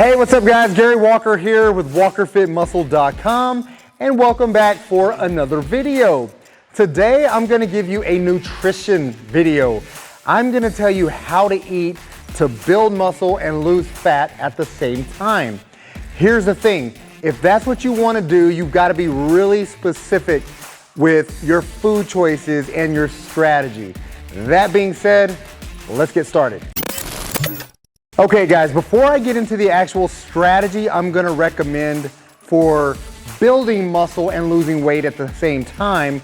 Hey, what's up guys? Gary Walker here with WalkerFitMuscle.com and welcome back for another video. Today I'm gonna give you a nutrition video. I'm gonna tell you how to eat to build muscle and lose fat at the same time. Here's the thing, if that's what you wanna do, you've gotta be really specific with your food choices and your strategy. That being said, let's get started. Okay guys, before I get into the actual strategy I'm gonna recommend for building muscle and losing weight at the same time,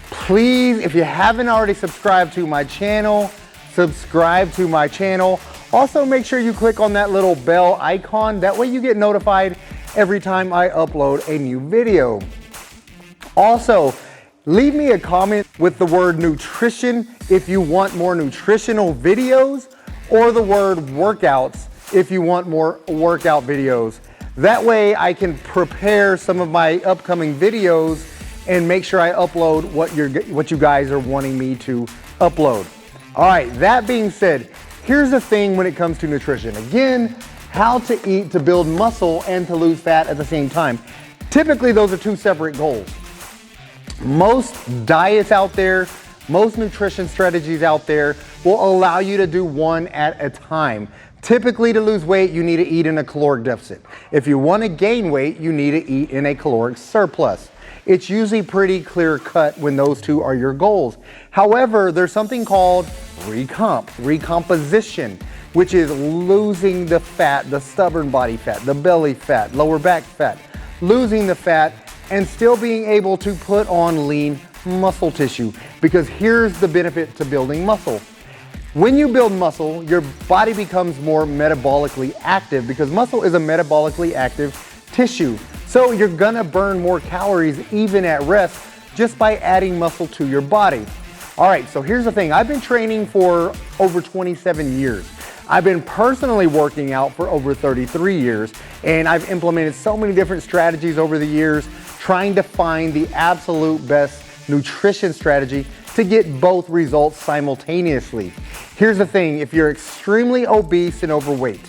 please, if you haven't already subscribed to my channel, subscribe to my channel. Also make sure you click on that little bell icon, that way you get notified every time I upload a new video. Also, leave me a comment with the word nutrition if you want more nutritional videos, or the word workouts if you want more workout videos. That way I can prepare some of my upcoming videos and make sure I upload what you guys are wanting me to upload. All right, that being said, here's the thing when it comes to nutrition. Again, how to eat to build muscle and to lose fat at the same time. Typically, those are two separate goals. Most diets out there, most nutrition strategies out there will allow you to do one at a time. Typically to lose weight, you need to eat in a caloric deficit. If you want to gain weight, you need to eat in a caloric surplus. It's usually pretty clear cut when those two are your goals. However, there's something called recomposition, which is losing the fat, the stubborn body fat, the belly fat, lower back fat, losing the fat and still being able to put on lean muscle tissue, because here's the benefit to building muscle. When you build muscle, your body becomes more metabolically active, because muscle is a metabolically active tissue. So you're gonna burn more calories even at rest just by adding muscle to your body. All right, so here's the thing. I've been training for over 27 years. I've been personally working out for over 33 years, and I've implemented so many different strategies over the years, trying to find the absolute best nutrition strategy to get both results simultaneously. Here's the thing, if you're extremely obese and overweight,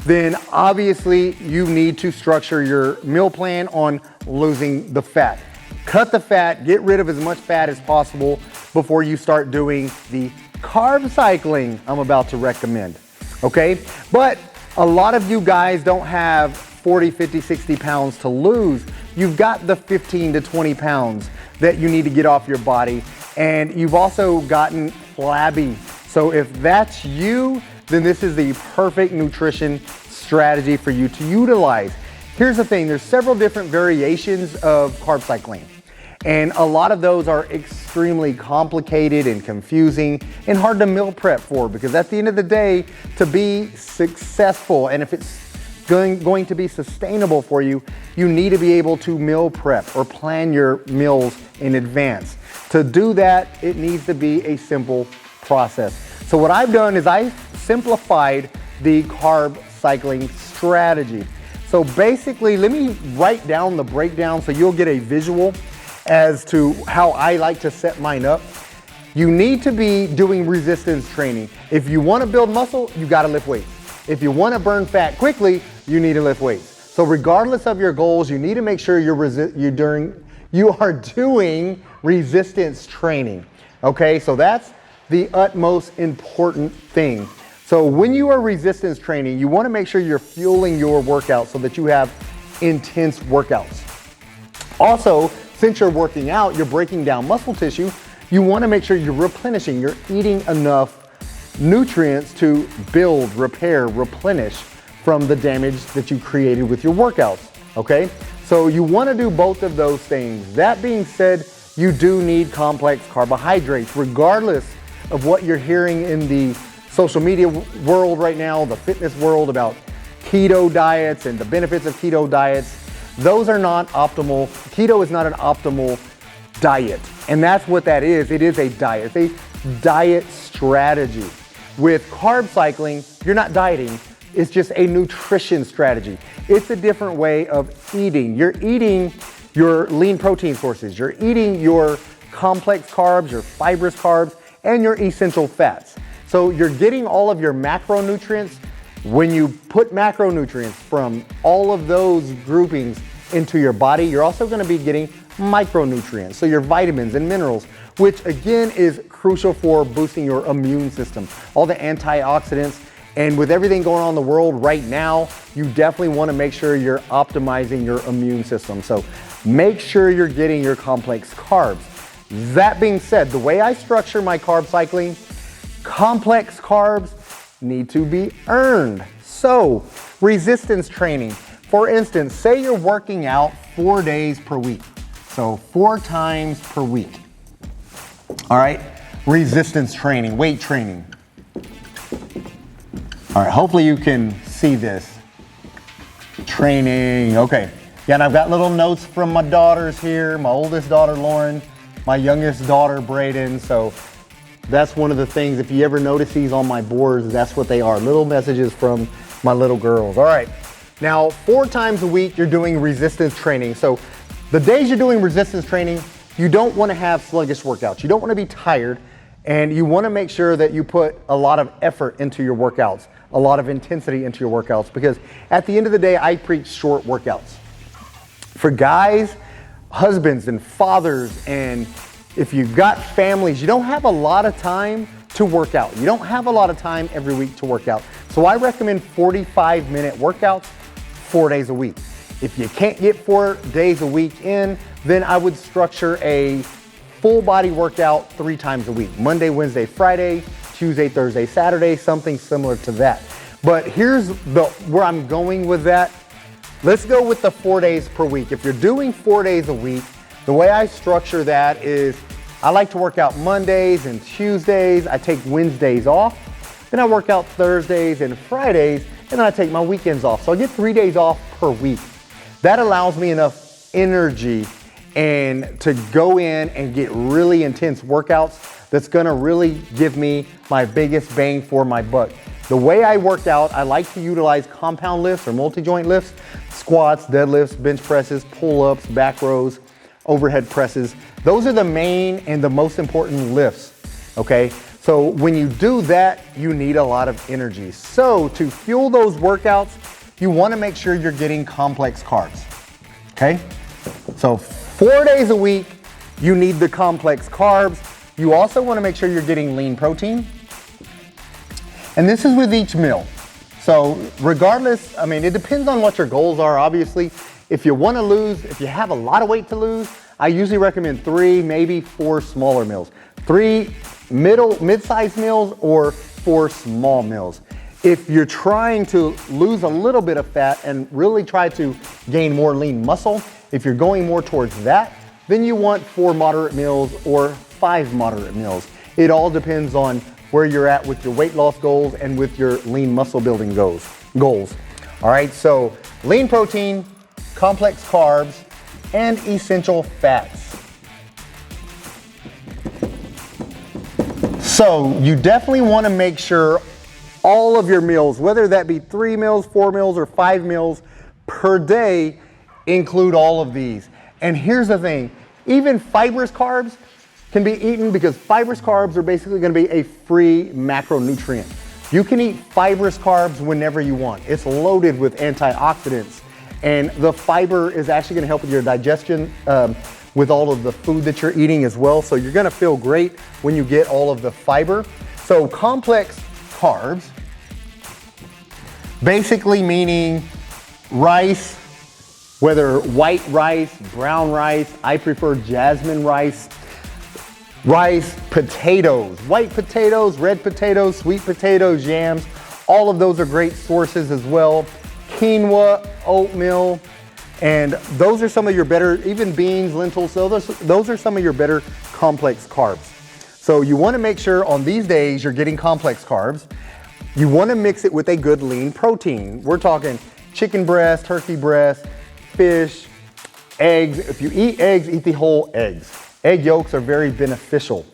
then obviously you need to structure your meal plan on losing the fat. Cut the fat, get rid of as much fat as possible before you start doing the carb cycling I'm about to recommend, okay? But a lot of you guys don't have 40, 50, 60 pounds to lose. You've got the 15 to 20 pounds that you need to get off your body, and you've also gotten flabby. So if that's you, then this is the perfect nutrition strategy for you to utilize. Here's the thing, there's several different variations of carb cycling, and a lot of those are extremely complicated and confusing and hard to meal prep for, because at the end of the day, to be successful, and if it's going to be sustainable for you, you need to be able to meal prep or plan your meals in advance. To do that, it needs to be a simple process. So what I've done is I simplified the carb cycling strategy. So basically, let me write down the breakdown so you'll get a visual as to how I like to set mine up. You need to be doing resistance training. If you want to build muscle, you got to lift weights. If you want to burn fat quickly, you need to lift weights. So regardless of your goals, you need to make sure you are doing resistance training. Okay, so that's the utmost important thing. So when you are resistance training, you want to make sure you're fueling your workout so that you have intense workouts. Also, since you're working out, you're breaking down muscle tissue, you want to make sure you're replenishing, you're eating enough nutrients to build, repair, replenish from the damage that you created with your workouts, okay? So you want to do both of those things. That being said, you do need complex carbohydrates, regardless of what you're hearing in the social media world right now, the fitness world about keto diets and the benefits of keto diets. Those are not optimal. Keto is not an optimal diet, and that's what that is. It is a diet. It's a diet strategy. With carb cycling, you're not dieting. It's just a nutrition strategy. It's a different way of eating. You're eating your lean protein sources. You're eating your complex carbs, your fibrous carbs, and your essential fats. So you're getting all of your macronutrients When you put macronutrients from all of those groupings into your body, you're also going to be getting micronutrients, so your vitamins and minerals, which again is crucial for boosting your immune system. All the antioxidants, and with everything going on in the world right now, you definitely want to make sure you're optimizing your immune system. So make sure you're getting your complex carbs. That being said, the way I structure my carb cycling, complex carbs need to be earned. So resistance training, for instance, say you're working out 4 days per week. So 4 times per week. All right, resistance training, weight training. All right, hopefully you can see this. Training, okay. Yeah, and I've got little notes from my daughters here, my oldest daughter, Lauren, my youngest daughter, Brayden. So that's one of the things, if you ever notice these on my boards, that's what they are, little messages from my little girls. All right, now 4 times a week you're doing resistance training. So the days you're doing resistance training, you don't want to have sluggish workouts. You don't want to be tired, and you want to make sure that you put a lot of effort into your workouts, a lot of intensity into your workouts, because at the end of the day, I preach short workouts. For guys, husbands and fathers, and if you've got families, you don't have a lot of time to work out. You don't have a lot of time every week to work out. So I recommend 45-minute workouts 4 days a week. If you can't get 4 days a week in, then I would structure a full body workout 3 times a week. Monday, Wednesday, Friday, Tuesday, Thursday, Saturday, something similar to that. But here's where I'm going with that. Let's go with the 4 days per week. If you're doing 4 days a week, the way I structure that is I like to work out Mondays and Tuesdays. I take Wednesdays off. Then I work out Thursdays and Fridays, and then I take my weekends off. So I get 3 days off per week. That allows me enough energy and to go in and get really intense workouts that's gonna really give me my biggest bang for my buck. The way I work out, I like to utilize compound lifts or multi-joint lifts, squats, deadlifts, bench presses, pull-ups, back rows, overhead presses. Those are the main and the most important lifts, okay? So when you do that, you need a lot of energy. So to fuel those workouts, you wanna make sure you're getting complex carbs, okay? So 4 days a week, you need the complex carbs. You also wanna make sure you're getting lean protein. And this is with each meal. So regardless, I mean, it depends on what your goals are, obviously. If you want to lose, if you have a lot of weight to lose, I usually recommend 3, maybe 4 smaller meals. 3 mid-sized meals or 4 small meals. If you're trying to lose a little bit of fat and really try to gain more lean muscle, if you're going more towards that, then you want 4 moderate meals or 5 moderate meals. It all depends on where you're at with your weight loss goals and with your lean muscle building goals. All right, so lean protein, complex carbs, and essential fats. So you definitely want to make sure all of your meals, whether that be 3 meals, 4 meals, or 5 meals per day, include all of these. And here's the thing, even fibrous carbs can be eaten because fibrous carbs are basically going to be a free macronutrient. You can eat fibrous carbs whenever you want. It's loaded with antioxidants, and the fiber is actually going to help with your digestion with all of the food that you're eating as well. So you're going to feel great when you get all of the fiber. So complex carbs, basically meaning rice, whether white rice, brown rice, I prefer jasmine rice, potatoes, white potatoes, red potatoes, sweet potatoes, yams, all of those are great sources as well. Quinoa, oatmeal, and those are some of your better, even beans, lentils, so those are some of your better complex carbs. So you want to make sure on these days you're getting complex carbs. You want to mix it with a good lean protein. We're talking chicken breast, turkey breast, fish, eggs. If you eat eggs, eat the whole eggs. Egg yolks are very beneficial,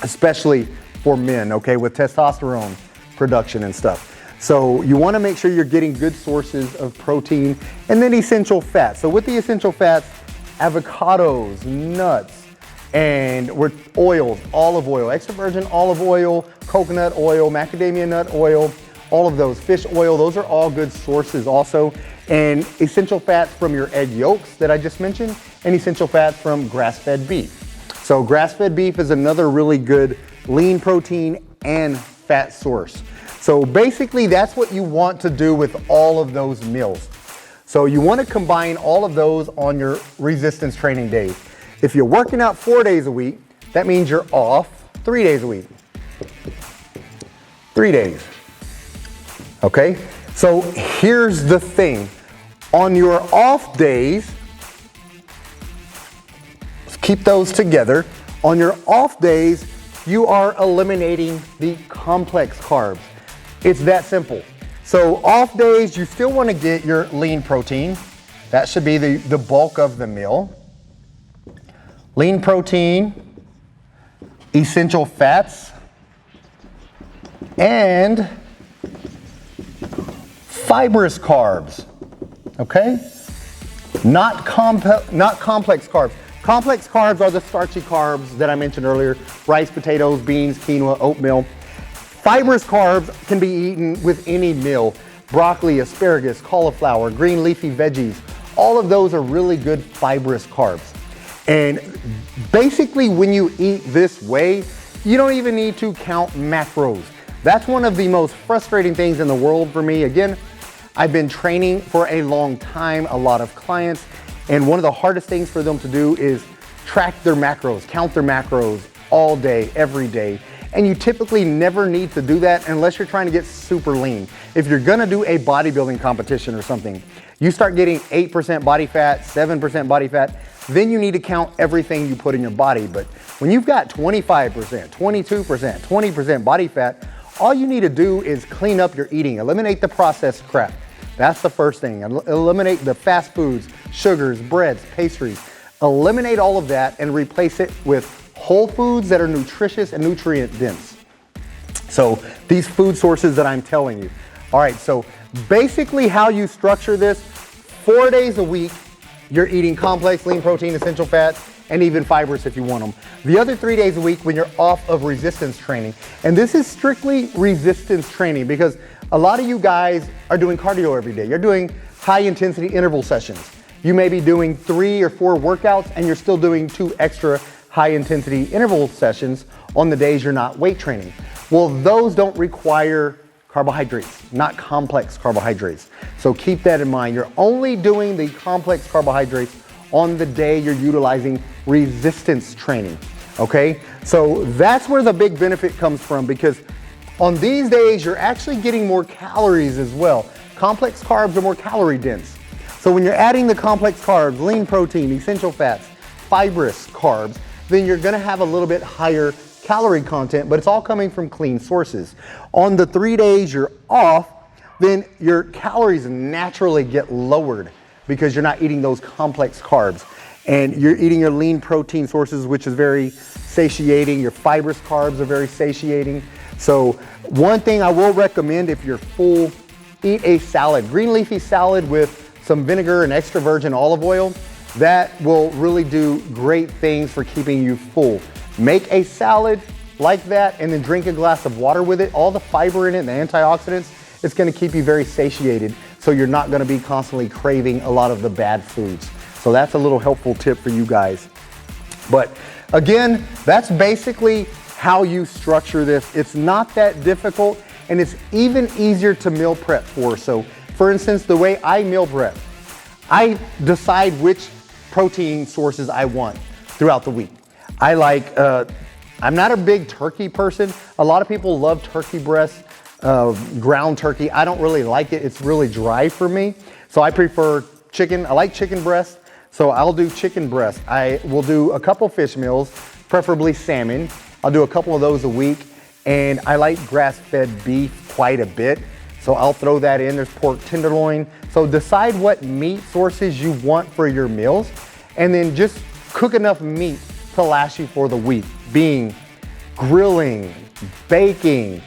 especially for men, okay, with testosterone production and stuff. So you want to make sure you're getting good sources of protein, and then essential fats. So with the essential fats, avocados, nuts, and with oils, olive oil, extra virgin olive oil, coconut oil, macadamia nut oil, all of those. Fish oil, those are all good sources also. And essential fats from your egg yolks that I just mentioned, and essential fats from grass-fed beef. So grass-fed beef is another really good lean protein and fat source. So basically that's what you want to do with all of those meals. So you want to combine all of those on your resistance training days. If you're working out 4 days a week, that means you're off 3 days a week. 3 days. Okay? So here's the thing. On your off days, keep those together. On your off days, you are eliminating the complex carbs. It's that simple. So off days, you still want to get your lean protein. That should be the bulk of the meal. Lean protein, essential fats, and fibrous carbs. Okay? Not complex carbs. Complex carbs are the starchy carbs that I mentioned earlier: rice, potatoes, beans, quinoa, oatmeal. Fibrous carbs can be eaten with any meal: broccoli, asparagus, cauliflower, green leafy veggies. All of those are really good fibrous carbs. And basically when you eat this way, you don't even need to count macros. That's one of the most frustrating things in the world for me. Again, I've been training for a long time, a lot of clients, and one of the hardest things for them to do is track their macros, count their macros all day, every day. And you typically never need to do that unless you're trying to get super lean. If you're gonna do a bodybuilding competition or something, you start getting 8% body fat, 7% body fat, then you need to count everything you put in your body. But when you've got 25%, 22%, 20% body fat, all you need to do is clean up your eating, eliminate the processed crap. That's the first thing. Eliminate the fast foods, sugars, breads, pastries. Eliminate all of that and replace it with whole foods that are nutritious and nutrient dense. So these food sources that I'm telling you. All right, so basically how you structure this: 4 days a week, you're eating complex, lean protein, essential fats, and even fibers if you want them. The other 3 days a week when you're off of resistance training. And this is strictly resistance training because a lot of you guys are doing cardio every day. You're doing high intensity interval sessions. You may be doing 3 or 4 workouts and you're still doing 2 extra high intensity interval sessions on the days you're not weight training. Well, those don't require carbohydrates, not complex carbohydrates. So keep that in mind. You're only doing the complex carbohydrates on the day you're utilizing resistance training, okay? So that's where the big benefit comes from, because on these days, you're actually getting more calories as well. Complex carbs are more calorie dense. So when you're adding the complex carbs, lean protein, essential fats, fibrous carbs, then you're gonna have a little bit higher calorie content, but it's all coming from clean sources. On the 3 days you're off, then your calories naturally get lowered because you're not eating those complex carbs. And you're eating your lean protein sources, which is very satiating. Your fibrous carbs are very satiating. So one thing I will recommend if you're full, eat a salad. Green leafy salad with some vinegar and extra virgin olive oil. That will really do great things for keeping you full. Make a salad like that and then drink a glass of water with it. All the fiber in it and the antioxidants, it's gonna keep you very satiated, so you're not gonna be constantly craving a lot of the bad foods. So that's a little helpful tip for you guys. But again, that's basically how you structure this. It's not that difficult, and it's even easier to meal prep for. So for instance, the way I meal prep, I decide which protein sources I want throughout the week. I like, I'm not a big turkey person. A lot of people love turkey breast, ground turkey. I don't really like it. It's really dry for me. So I prefer chicken. I like chicken breast. So I'll do chicken breast. I will do a couple fish meals, preferably salmon. I'll do a couple of those a week. And I like grass-fed beef quite a bit. So I'll throw that in. There's pork tenderloin. So decide what meat sources you want for your meals, and then just cook enough meat to last you for the week. Being grilling, baking,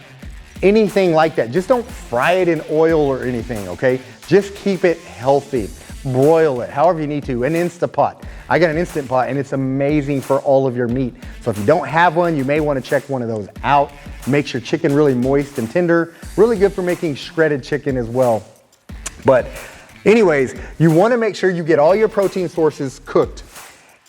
anything like that. Just don't fry it in oil or anything, okay? Just keep it healthy. broil it, however you need to, an Instapot. I got an Instant Pot and it's amazing for all of your meat. So if you don't have one, you may want to check one of those out. Makes your chicken really moist and tender. Really good for making shredded chicken as well. But anyways, you want to make sure you get all your protein sources cooked.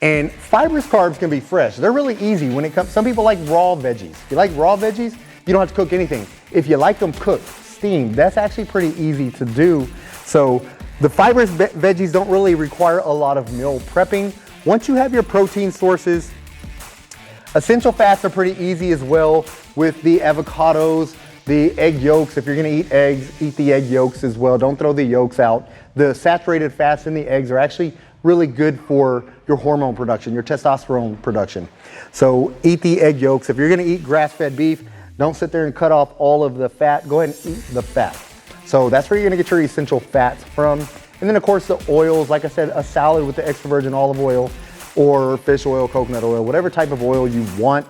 And fibrous carbs can be fresh. They're really easy when it comes. Some people like raw veggies. If you like raw veggies, you don't have to cook anything. If you like them cooked, steamed, that's actually pretty easy to do. So the fibrous veggies don't really require a lot of meal prepping. Once you have your protein sources, essential fats are pretty easy as well with the avocados, the egg yolks. If you're gonna eat eggs, eat the egg yolks as well. Don't throw the yolks out. The saturated fats in the eggs are actually really good for your hormone production, your testosterone production. So eat the egg yolks. If you're gonna eat grass-fed beef, don't sit there and cut off all of the fat. Go ahead and eat the fat. So that's where you're gonna get your essential fats from. And then of course the oils, like I said, a salad with the extra virgin olive oil or fish oil, coconut oil, whatever type of oil you want.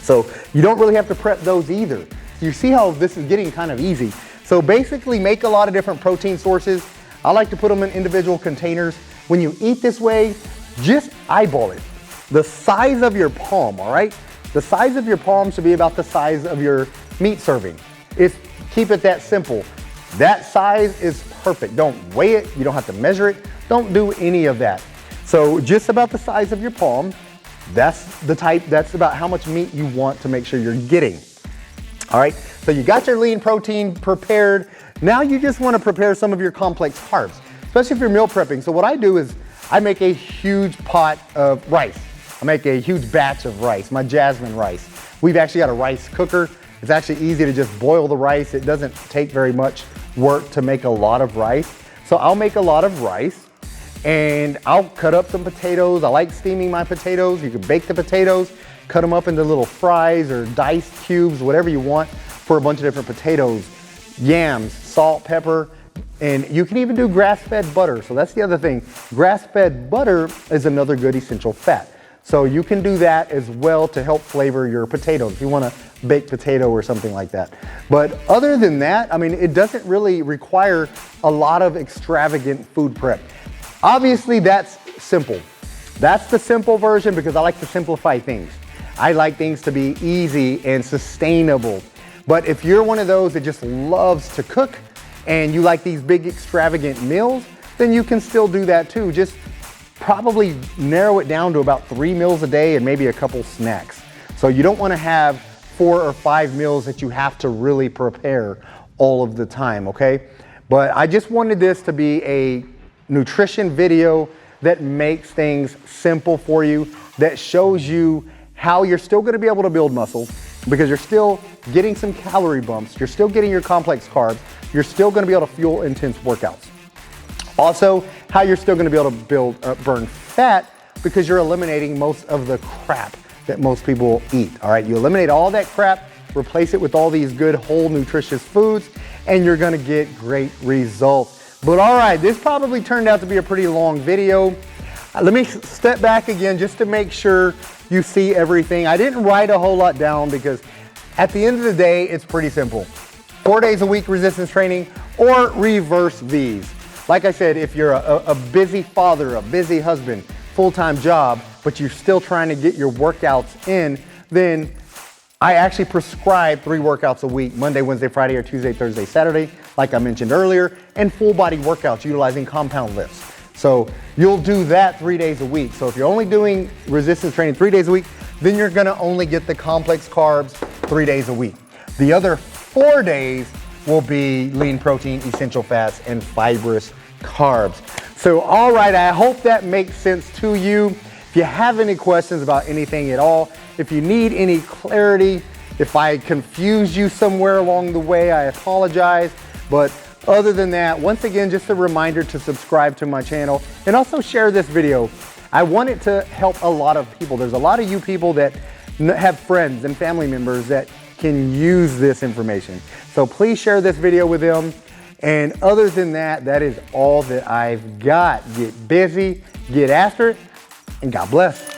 So you don't really have to prep those either. You see how this is getting kind of easy. So basically make a lot of different protein sources. I like to put them in individual containers. When you eat this way, just eyeball it. The size of your palm, all right? The size of your palm should be about the size of your meat serving. Keep it that simple. That size is perfect. Don't weigh it. You don't have to measure it. Don't do any of that. So just about the size of your palm. That's about how much meat you want to make sure you're getting. All right, so you got your lean protein prepared. Now you just want to prepare some of your complex carbs, especially if you're meal prepping. So what I do is I make a huge pot of rice. I make a huge batch of rice, my jasmine rice. We've actually got a rice cooker. It's actually easy to just boil the rice. It doesn't take very much work to make a lot of rice. So I'll make a lot of rice and I'll cut up some potatoes. I like steaming my potatoes. You can bake the potatoes, cut them up into little fries or diced cubes, whatever you want for a bunch of different potatoes, yams, salt, pepper, and you can even do grass-fed butter. So that's the other thing. Grass-fed butter is another good essential fat. So you can do that as well to help flavor your potatoes if you want to bake potato or something like that. But other than that, I mean, it doesn't really require a lot of extravagant food prep. Obviously, that's simple. That's the simple version because I like to simplify things. I like things to be easy and sustainable. But if you're one of those that just loves to cook and you like these big extravagant meals, then you can still do that too. Just probably narrow it down to about 3 meals a day and maybe a couple snacks. So you don't want to have 4 or 5 meals that you have to really prepare all of the time, okay? But I just wanted this to be a nutrition video that makes things simple for you, that shows you how you're still going to be able to build muscle because you're still getting some calorie bumps, you're still getting your complex carbs, you're still going to be able to fuel intense workouts. Also, how you're still going to be able to burn fat because you're eliminating most of the crap that most people eat. All right, you eliminate all that crap, replace it with all these good whole nutritious foods, and you're going to get great results. But all right, this probably turned out to be a pretty long video. Let me step back again just to make sure you see everything. I didn't write a whole lot down because at the end of the day, it's pretty simple. 4 days a week resistance training or reverse these. Like I said, if you're a busy father, a busy husband, full-time job, but you're still trying to get your workouts in, then I actually prescribe 3 workouts a week, Monday, Wednesday, Friday, or Tuesday, Thursday, Saturday, like I mentioned earlier, and full body workouts utilizing compound lifts. So you'll do that 3 days a week. So if you're only doing resistance training 3 days a week, then you're gonna only get the complex carbs 3 days a week. The other 4 days will be lean protein, essential fats, and fibrous carbs. So, all right, I hope that makes sense to you. If you have any questions about anything at all, if you need any clarity, if I confused you somewhere along the way, I apologize. But other than that, once again, just a reminder to subscribe to my channel and also share this video. I want it to help a lot of people. There's a lot of you people that have friends and family members that can use this information. So please share this video with them. And other than that, that is all that I've got. Get busy, get after it, and God bless.